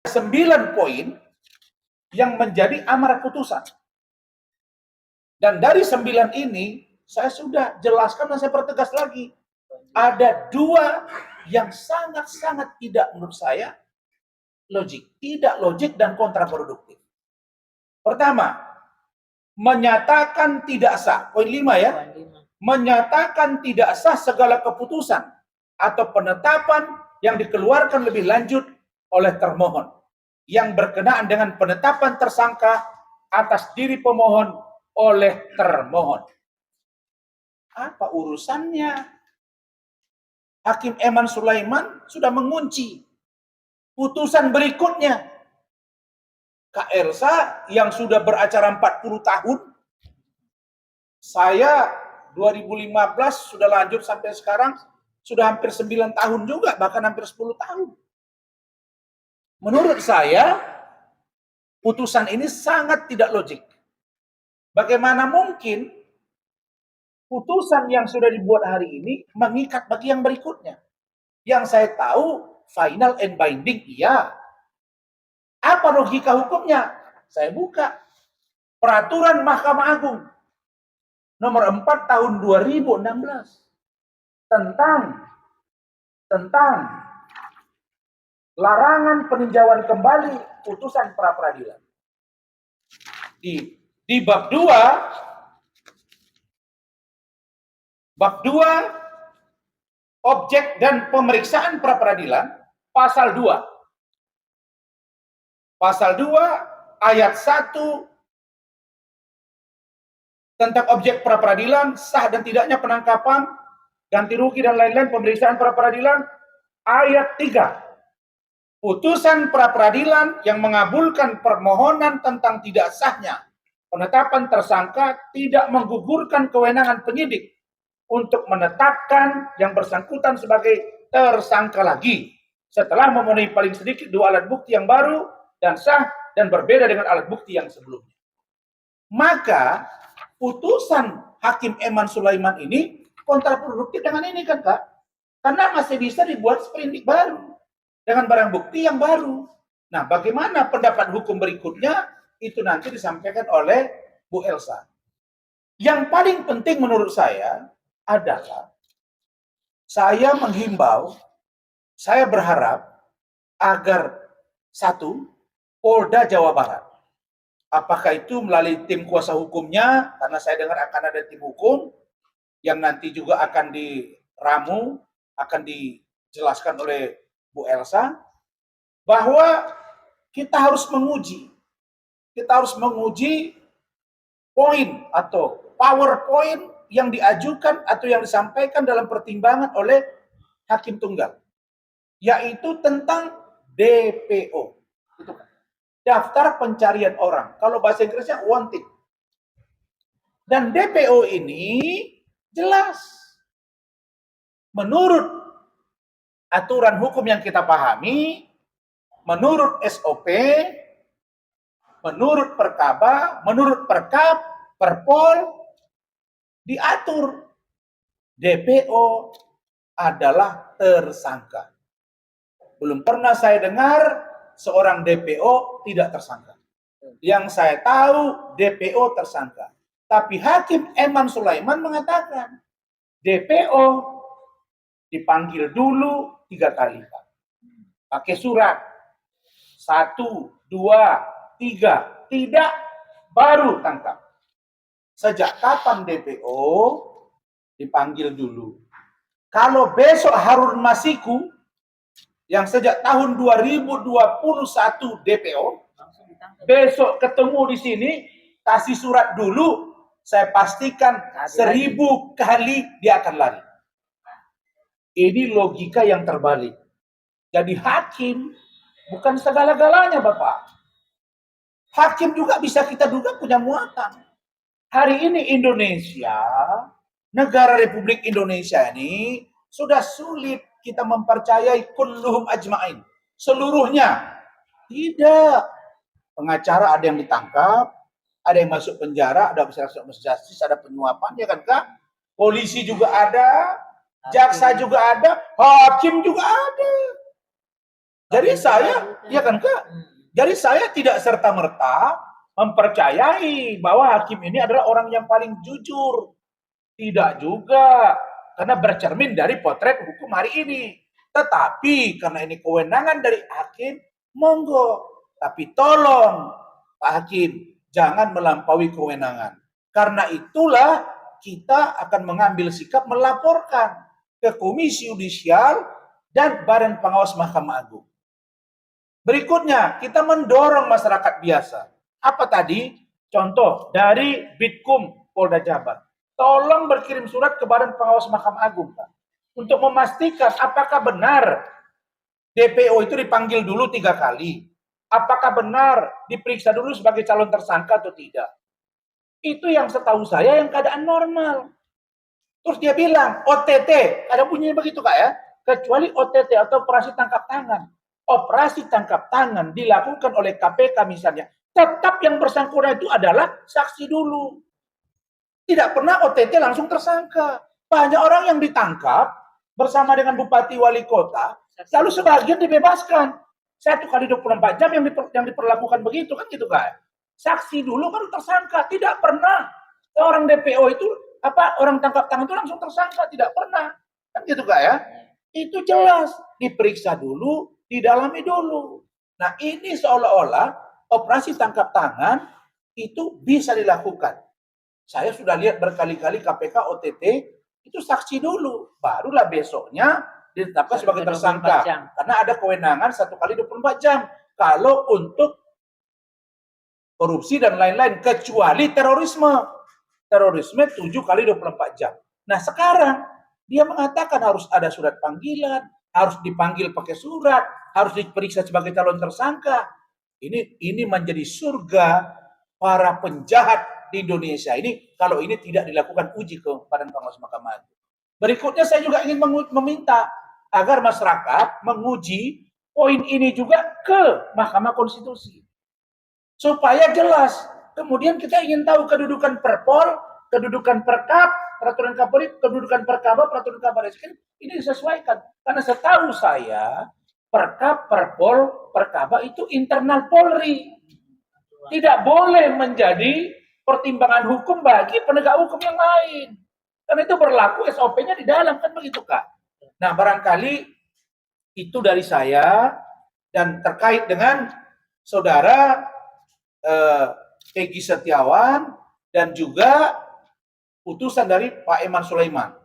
9 poin yang menjadi amar putusan. Dan dari 9 ini, saya sudah jelaskan dan saya pertegas lagi. Ada 2 yang sangat-sangat tidak menurut saya logik. Tidak logik dan kontraproduktif. Pertama, menyatakan tidak sah. Poin 5 ya. Menyatakan tidak sah segala keputusan atau penetapan yang dikeluarkan lebih lanjut oleh termohon yang berkenaan dengan penetapan tersangka atas diri pemohon oleh termohon. Apa urusannya? Hakim Eman Sulaiman sudah mengunci putusan berikutnya. Kak Elsa yang sudah beracara 40 tahun, saya 2015 sudah lanjut sampai sekarang, sudah hampir 9 tahun juga, bahkan hampir 10 tahun. Menurut saya, putusan ini sangat tidak logik. Bagaimana mungkin putusan yang sudah dibuat hari ini mengikat bagi yang berikutnya? Yang saya tahu, final and binding, iya. Apa logika hukumnya? Saya buka. Peraturan Mahkamah Agung nomor 4 tahun 2016 tentang larangan peninjauan kembali putusan pra peradilan. Di bab 2 objek dan pemeriksaan pra peradilan pasal 2 ayat 1 tentang objek pra peradilan, sah dan tidaknya penangkapan, ganti rugi dan lain-lain pemeriksaan pra peradilan. Ayat 3, putusan pra peradilan yang mengabulkan permohonan tentang tidak sahnya penetapan tersangka tidak menggugurkan kewenangan penyidik untuk menetapkan yang bersangkutan sebagai tersangka lagi setelah memenuhi paling sedikit 2 alat bukti yang baru dan sah dan berbeda dengan alat bukti yang sebelumnya. Maka putusan Hakim Eman Sulaiman ini kontraproduktif dengan ini kan Kak? Karena masih bisa dibuat sprindik baru dengan barang bukti yang baru. Nah, bagaimana pendapat hukum berikutnya itu nanti disampaikan oleh Bu Elsa. Yang paling penting menurut saya adalah saya menghimbau, saya berharap agar Polda Jawa Barat, apakah itu melalui tim kuasa hukumnya, karena saya dengar akan ada tim hukum yang nanti juga akan diramu, akan dijelaskan oleh Bu Elsa, bahwa kita harus menguji poin atau PowerPoint yang diajukan atau yang disampaikan dalam pertimbangan oleh Hakim Tunggal, yaitu tentang DPO, itu kan, daftar pencarian orang. Kalau bahasa Inggrisnya wanted. Dan DPO ini jelas menurut aturan hukum yang kita pahami, menurut SOP, menurut Perkaba, menurut Perkap, Perpol, diatur DPO adalah tersangka. Belum pernah saya dengar seorang DPO tidak tersangka. Yang saya tahu DPO tersangka. Tapi Hakim Eman Sulaiman mengatakan DPO dipanggil dulu 3 kali. Pakai surat. 1, 2, 3. Tidak, baru tangkap. Sejak kapan DPO dipanggil dulu? Kalau besok Harun Masiku yang sejak tahun 2021 DPO, besok ketemu di sini, kasih surat dulu, saya pastikan 1000 kali dia akan lari. Ini logika yang terbalik. Jadi hakim bukan segala-galanya, Bapak. Hakim juga bisa kita duga punya muatan. Hari ini Indonesia, negara Republik Indonesia ini sudah sulit kita mempercayai kulluhum ajma'in. Seluruhnya. Tidak. Pengacara ada yang ditangkap, ada yang masuk penjara, ada obstruction of justice, ada penyuapan, ya kan Kak? Polisi juga ada, jaksa juga ada, hakim juga ada. Jadi saya, ya kan Kak? Jadi saya tidak serta-merta mempercayai bahwa hakim ini adalah orang yang paling jujur. Tidak juga, karena bercermin dari potret hukum hari ini. Tetapi karena ini kewenangan dari hakim, monggo. Tapi tolong Pak Hakim, jangan melampaui kewenangan. Karena itulah kita akan mengambil sikap melaporkan ke Komisi Yudisial dan Badan Pengawas Mahkamah Agung. Berikutnya, kita mendorong masyarakat biasa. Apa tadi? Contoh dari Bitkum Polda Jabar. Tolong berkirim surat ke Badan Pengawas Mahkamah Agung, Pak, untuk memastikan apakah benar DPO itu dipanggil dulu 3 kali. Apakah benar diperiksa dulu sebagai calon tersangka atau tidak. Itu yang setahu saya yang keadaan normal. Terus dia bilang, OTT, ada bunyinya begitu Kak ya, kecuali OTT atau operasi tangkap tangan. Operasi tangkap tangan dilakukan oleh KPK misalnya, tetap yang bersangkutan itu adalah saksi dulu. Tidak pernah OTT langsung tersangka. Banyak orang yang ditangkap bersama dengan bupati wali kota, lalu sebagian dibebaskan. 1 kali 24 jam yang diperlakukan begitu kan gitu Kak. Saksi dulu baru tersangka. Tidak pernah orang DPO itu orang tangkap tangan itu langsung tersangka, tidak pernah. Kan gitu Kak ya. Itu jelas diperiksa dulu, didalami dulu. Nah, ini seolah-olah operasi tangkap tangan itu bisa dilakukan. Saya sudah lihat berkali-kali KPK OTT itu saksi dulu, barulah besoknya ditetapkan sebagai tersangka. Karena ada kewenangan 1 kali 24 jam. Kalau untuk korupsi dan lain-lain, kecuali terorisme. Terorisme 7 kali 24 jam. Nah sekarang dia mengatakan harus ada surat panggilan, harus dipanggil pakai surat, harus diperiksa sebagai calon tersangka. Ini menjadi surga para penjahat di Indonesia ini kalau ini tidak dilakukan uji ke Badan Pengawas Mahkamah Agung. Berikutnya saya juga ingin meminta agar masyarakat menguji poin ini juga ke Mahkamah Konstitusi. Supaya jelas. Kemudian kita ingin tahu kedudukan Perpol, kedudukan Perkap, Peraturan Kapolri, kedudukan Perkaba, Peraturan Kabar Reskrim, ini disesuaikan. Karena setahu saya, Perkap, Perpol, Perkaba itu internal Polri. Tidak boleh menjadi pertimbangan hukum bagi penegak hukum yang lain. Karena itu berlaku SOP-nya di dalam, kan begitu Kak. Nah barangkali itu dari saya, dan terkait dengan saudara Peggy Setiawan dan juga putusan dari Pak Eman Sulaiman.